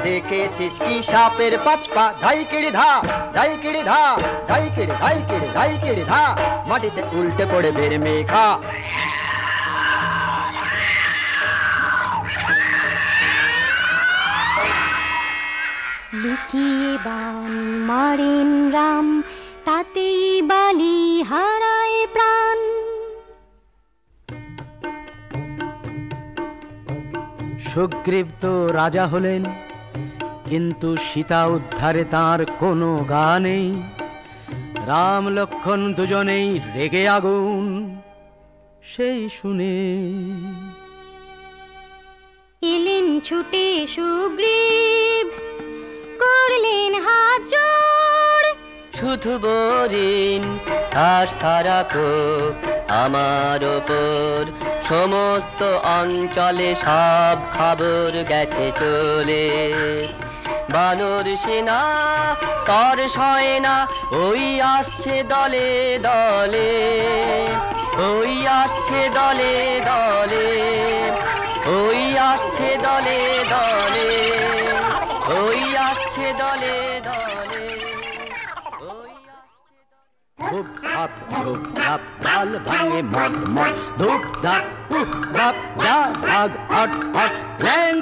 দেখেছিস কি সাপের পাঁচপা, ধাই কিড়ি ধা ধাই কিড়ি ধা ধাই কিড়ি ধাই কিড়ি ধাই কিড়ি ধা, মাটিতে উল্টে পড়ে বের মেঘা।
লুকিয়ে বান মারেন রাম, তাতেই বালি হারায় প্রাণ।
সুগ্রীব তো রাজা হলেন, কিন্তু সীতা উদ্ধারে তার কোনো গা নেই। রাম লক্ষ্মণ দুজনেই রেগে আগুন, সেই শুনে
এলেন ছুটে সুগ্রীব, করলেন হাত জোড়।
শুধু বরিন আস্থা রাখো আমার ওপর, সমস্ত অঞ্চলে সব খবর গেছে চলে। বানর সেনা তর সয় না, ওই আসছে দলে দলে, ওই আসছে দলে দলে, ওই আসছে দলে দলে, ওই আসছে দলে দলে।
ধূপ ধাপ ধূপ ধাপ, ডাল ভাঙে মট মট, ধূপ ধাপ উপ ধাপ, যা ভাগ হট হট, ল্যাং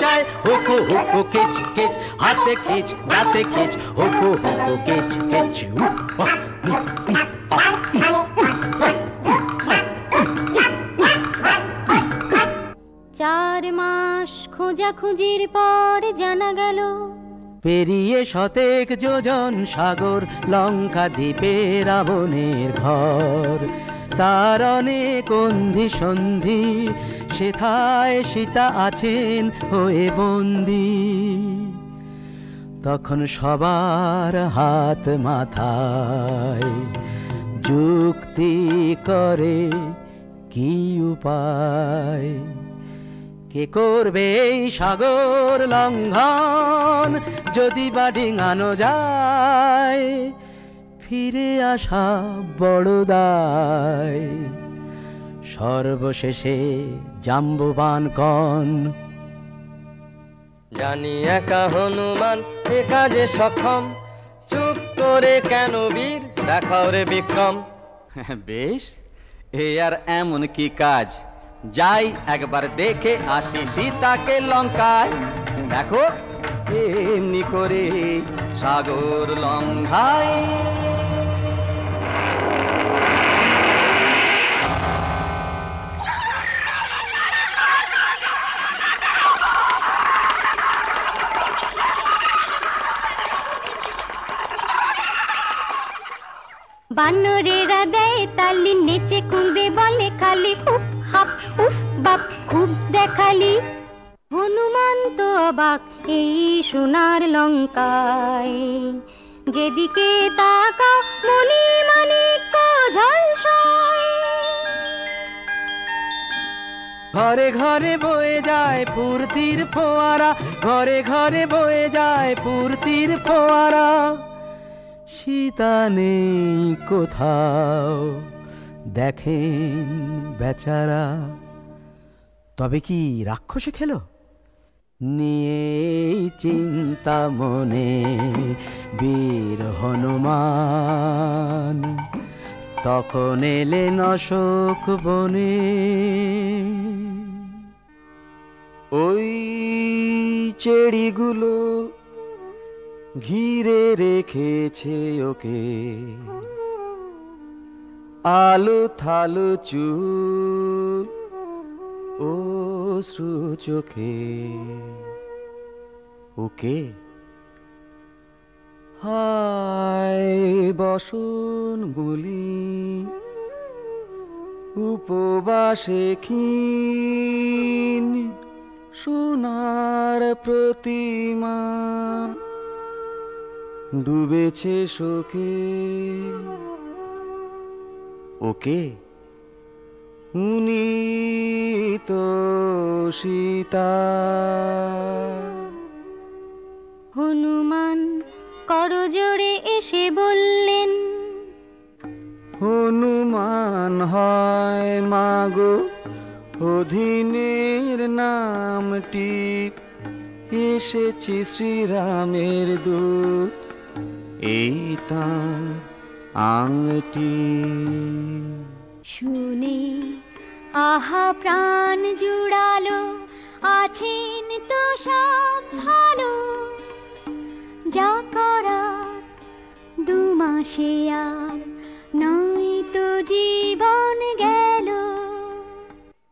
চাই হুকু হুকু কিচ কিচ, হাতে কিচ দাঁতে কিচ, হুকু হুকু কিচ কিচ।
4 মাস খোঁজাখুঁজির পর জানা গেল,
পেরিয়ে শতেক যোজন সাগর, লঙ্কা দ্বীপে রাবণের ঘর। তার অনেক অন্ধি সন্ধি, সেথায় সীতা আছেন হয়ে বন্দি। তখন সবার হাত মাথায়, যুক্তি করে কি উপায়। কে করবে এই সাগর লঙ্ঘন, যদি বা ডিঙানো যায়, ফিরে আসা বড় দায়। সর্বশেষে জাম্বুবান কন,
জানি একা হনুমান এ কাজে সক্ষম, চুপ করে কেন বীর দেখাও রে বিক্রম।
বেশ, এ আর এমন কি কাজ, যাই একবার দেখে আসি সীতাকে লঙ্কায়। দেখো এমনি করে সাগর লঙ্ঘায়।
বানরেরা দেয় তালি, নেচে কুঁদে বলে খালি উপ হাপ উফ বাপ, খুব দেখালি। হনুমান তো অবাক এই সোনার লঙ্কায়, যেদিকে তাকাও মণি মাণিক্য ঝলসয়।
ঘরে ঘরে বয়ে যায় ফুর্তির ফোয়ারা, ঘরে ঘরে বয়ে যায় ফুর্তির ফোয়ারা। সীতা নেই কোথাও, দেখেন বেচারা। তবে কি রাক্ষসে খেলো? নিয়ে চিন্তা মনে বীর হনুমান, তখন এলেন অশোক বনে।
ওই চেড়িগুলো ঘিরে রেখেছে ওকে, আলো থালো চুল অশ্রু চোখে। ওকে হায় বসন গুলি, উপবাসে ক্ষীণ সোনার প্রতিমা, ডুবেছে শোকে। ওকে উনি তো সীতা।
হনুমান করজোড়ে এসে বললেন,
হনুমান হয় মাগো অধীনের নামটি, এসেছি শ্রীরামের দূত, এই তাঁর আংটি।
শুনে আহা প্রাণ জুড়ালো, আছেন তো সব ভালো, যা করা 2 মাসে আর নয় তো জীবন গেল।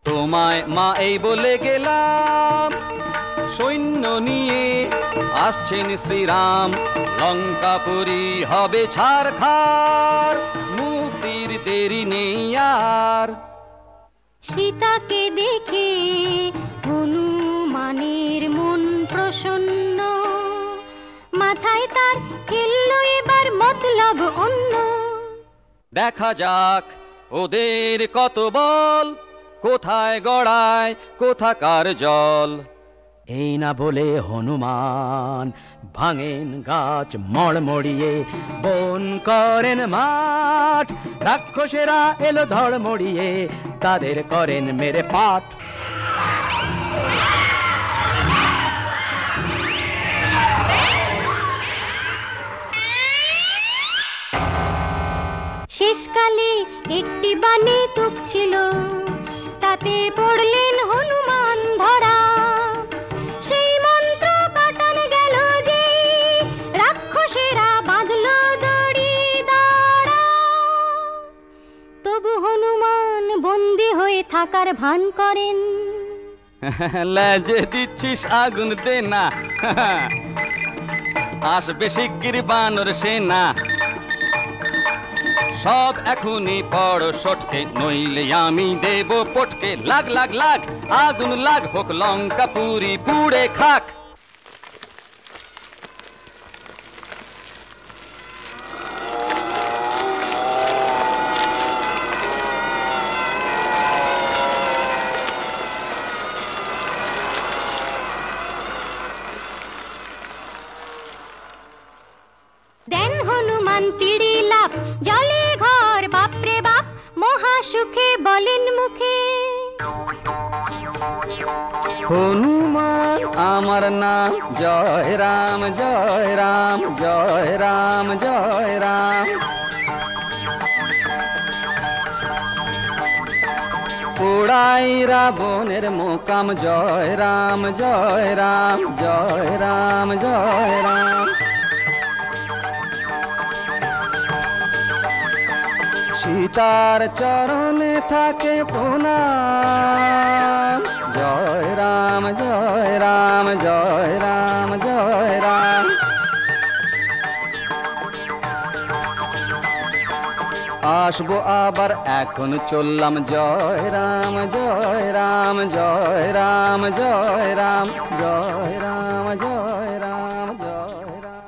তোমায় মা এই বলে গেলাম, সৈন্য নিয়ে আসছেন শ্রীরাম, লঙ্কাপুরী হবে ছারখার, মুক্তির দেরি নেই আর।
সীতাকে দেখে হনুমানের মন প্রসন্ন, মাথায় তার খেলল এবার মতলব অন্য।
দেখা যাক ওদের কত বল, কোথায় গড়ায় কোথাকার জল। এই না বলে হনুমান ভাঙেন গাছ মড়মড়িয়ে, বন করেন মাঠ। রাক্ষসেরা এলো ধড়মড়িয়ে, তাদের করেন মেরে পাঠ।
শেষকালে একটি বানে তুক ছিল, তাতে পড়লেন হনুমান ধরা। সেই মন্ত্র কাটান গেল যে, রাক্ষসেরা বাঁধল দড়ি দাঁড়া। তবু হনুমান বন্দী হয়ে থাকার ভান করেন।
লেজে দিচ্ছিস আগুন দে না, আসবে শিগগির বানর সেনা। সব এখনই পড়ো সটকে, নইলে আমি দেব পটকে। লাগ লাগ লাগ আগুন লাগ, হোক লঙ্কা পুরি পুড়ে খাক।
দেন হনুমান তিড়ি লাফ, জলে ঘর বাপরে বাপ, মহা সুখে বলেন মুখে।
হনুমান আমার নাম, জয় রাম জয় রাম জয় রাম জয় রাম। পোড়াই রাবণের মোকাম, জয় রাম জয় রাম জয় রাম জয় রাম। সীতার চরণে থাকে প্রণাম, জয় রাম জয় রাম জয় রাম জয় রাম। আসবো আবার এখন চললাম, জয় রাম জয় রাম জয় রাম জয় রাম জয় রাম জয় রাম জয় রাম।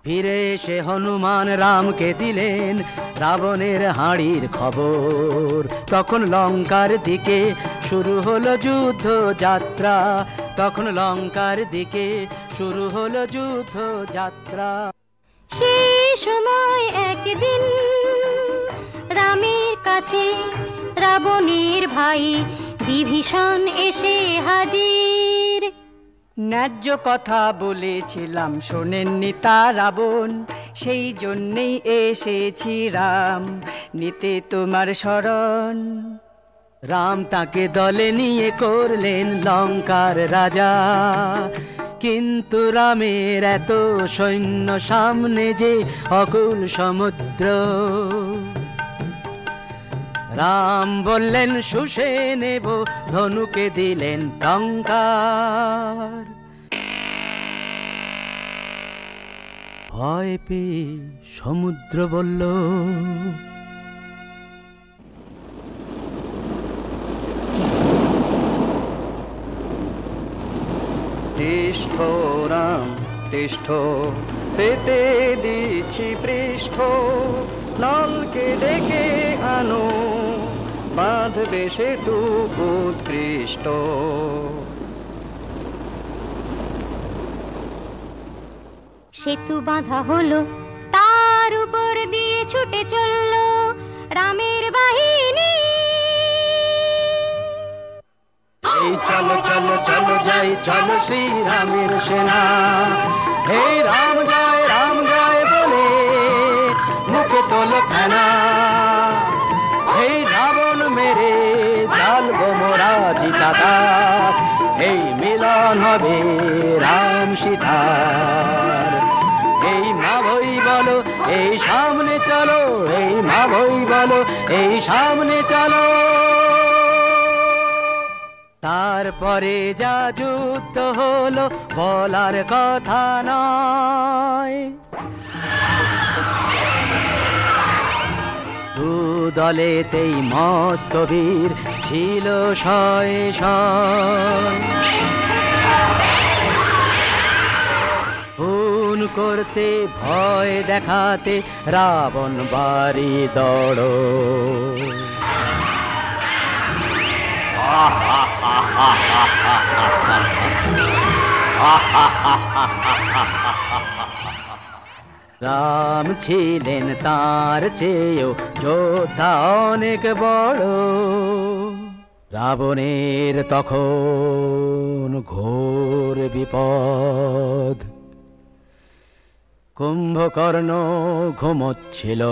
ফিরে এসে হনুমান রামকে দিলেন রাবণের হাঁড়ির খবর। তখন লঙ্কার দিকে শুরু হলো যুদ্ধ যাত্রা, তখন লঙ্কার দিকে শুরু হলো যুদ্ধ যাত্রা।
সেই সময় একদিন রামের কাছে রাবণের ভাই বিভীষণ এসে হাজির।
ন্যায্য কথা বলেছিলাম শোনেননি তা রাবণ, সেই জন্যেই এসেছি রাম নিতে তোমার শরণ।
রাম তাকে দলে নিয়ে করলেন লঙ্কার রাজা, কিন্তু রামের এত সৈন্য সামনে যে অকুল সমুদ্র। রাম বললেন শুষে নেব, ধনুকে দিলেন টঙ্কার। ভয় পেয়ে সমুদ্র বলল, তিষ্ঠ রাম তিষ্ঠ, পেতে দিচ্ছি পৃষ্ঠ। নলকে ডেকে আনো, বাঁধবে সেতু উৎকৃষ্ট।
সেতু বাঁধা হলো, তার উপর দিয়ে ছুটে চলল রামের বাহিনী।
এই চলো চলো চলো যাই, চলো শ্রীরামের সেনা। হে রাম জয় বলে মুখে তোলো ফেনা। এই রাবণ মেরে জ্বালবো মোরা চিতাকার, এই মিলন হবে রাম সীতার। এই মা বই বলো এই সামনে চলো, এই মা বই বলো এই সামনে চলো। তারপরে যা যুদ্ধ হলো বলার কথা নয়।
দু দলেতেই মস্ত বীর ছিল শয়ে শয়। খুন করতে ভয় দেখাতে রাবণ বাড়ি দৌড়। রাম ছিলেন তার চেয়েও যোদ্ধা অনেক বড়। রাবণের তখন ঘোর বিপদ। কুম্ভকর্ণ ঘুমোচ্ছিল,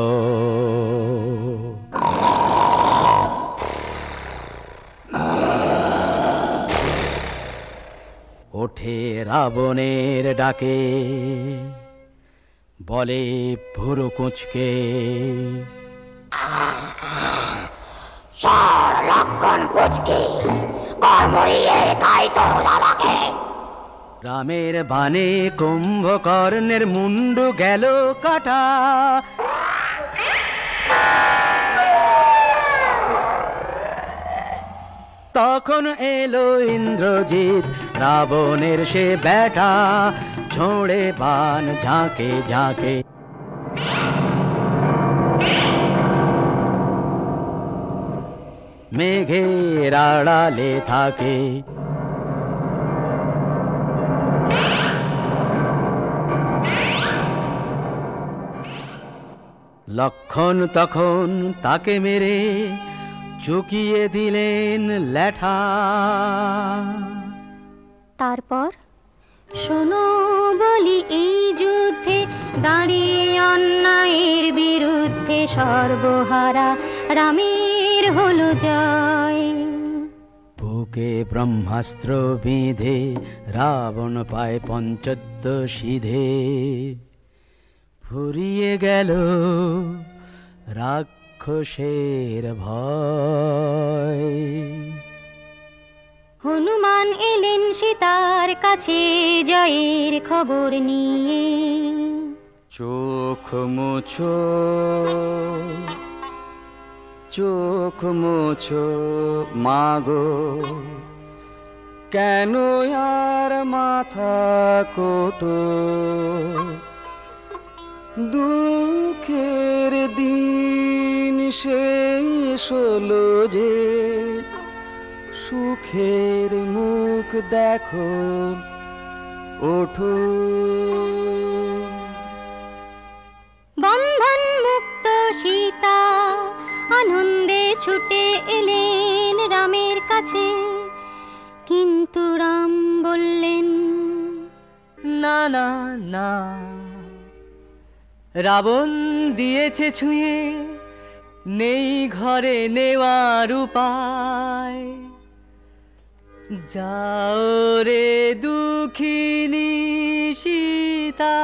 ওঠে রাবণের ডাকে, বলে ভুরু কুঁচকে,
লক্ষণ পুচকে কর্মরিয়ে খাই তো লালাকে।
রামের বাণে কুম্ভকর্ণের মুন্ডু গেল কাটা। তখন এলো ইন্দ্রজিৎ রাবণের সে বেটা, ছোড়ে বান ঝাঁকে ঝাঁকে। মেঘের আড়ালে থাকে, লক্ষণ তখন তাকে মেরে চুকিয়ে দিলেন ল্যাঠা।
তারপর শোনো বলি, এই যুদ্ধে দাঁড়িয়ে অন্যায়ের বিরুদ্ধে সর্বহারা রামের হলো জয়।
বুকে ব্রহ্মাস্ত্র বিঁধে রাবণ পায় পঞ্চদ্য সিধে, ফুরিয়ে গেল রাক্ষসের ভয়।
হনুমান এলেন সীতার কাছে জয়ের খবর নিয়ে।
চোখ মুছো, চোখ মুছো মাগো, কেন আর মাথা কোটো। দুঃখের দিন শেষ হলো যে, সুখের মুখ দেখো ওঠো।
বন্ধন মুক্ত সীতা আনন্দে ছুটে এলেন রামের কাছে, কিন্তু রাম বললেন,
না না না, রাবণ দিয়েছে ছুঁয়ে, নেই ঘরে নেওয়ার উপায়। যাও রে দুঃখিনী সীতা,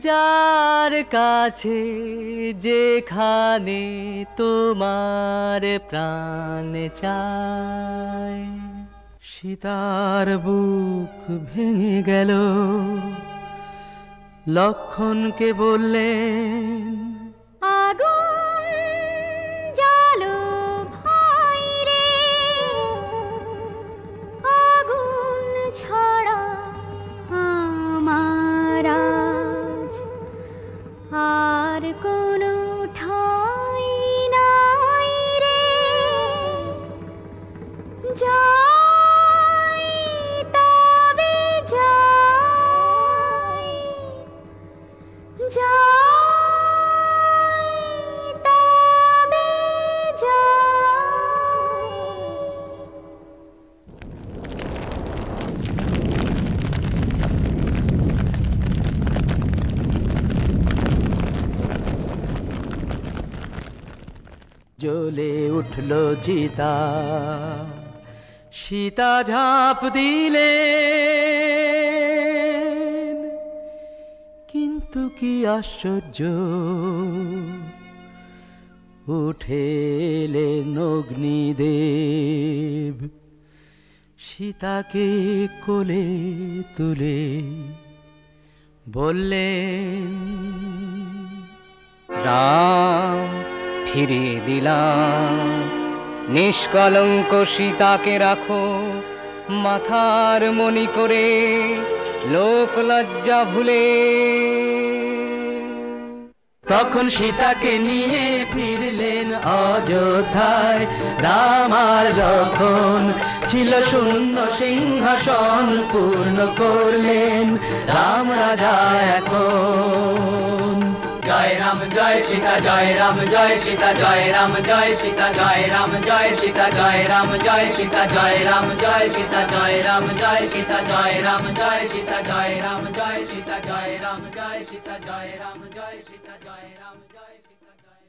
যার কাছে যেখানে তোমার প্রাণ চায়।
সীতার বুক ভেঙে গেল, লক্ষণকে বললেন,
আগুন জ্বালো ভাই রে, আগুন ছাড়া আমার আজ আর কোনো ঠাঁই নাই রে। যাই তবে যাই, যাই তবে যাই।
জ্বলে উঠল চিতা, সীতা ঝাঁপ দিলেন, কিন্তু কি আশ্চর্য, উঠে এলেন অগ্নিদেব, সীতাকে কোলে তুলে বললেন,
রাম ফিরিয়ে দিলাম। নিষ্কলঙ্ক সীতাকে রাখো মাথার মণি করে, লোক লজ্জা ভুলে।
তখন সীতাকে নিয়ে ফিরলেন অযোধ্যায়। রাম আর যখন ছিল শূন্য সিংহাসন পূর্ণ করলেন রাম রাজা এখন। জয় রাম জয় সীতা, জয় রাম জয় সীতা, জয় রাম জয় সীতা, জয় রাম জয় সীতা, জয় রাম জয় সীতা, জয় রাম জয় সীতা, জয় রাম জয় সীতা, জয় রাম জয় সীতা, জয় রাম জয় সীতা, জয় রাম জয় সীতা, জয় রাম জয় সীতা, জয় রাম জয় সীতা, জয়।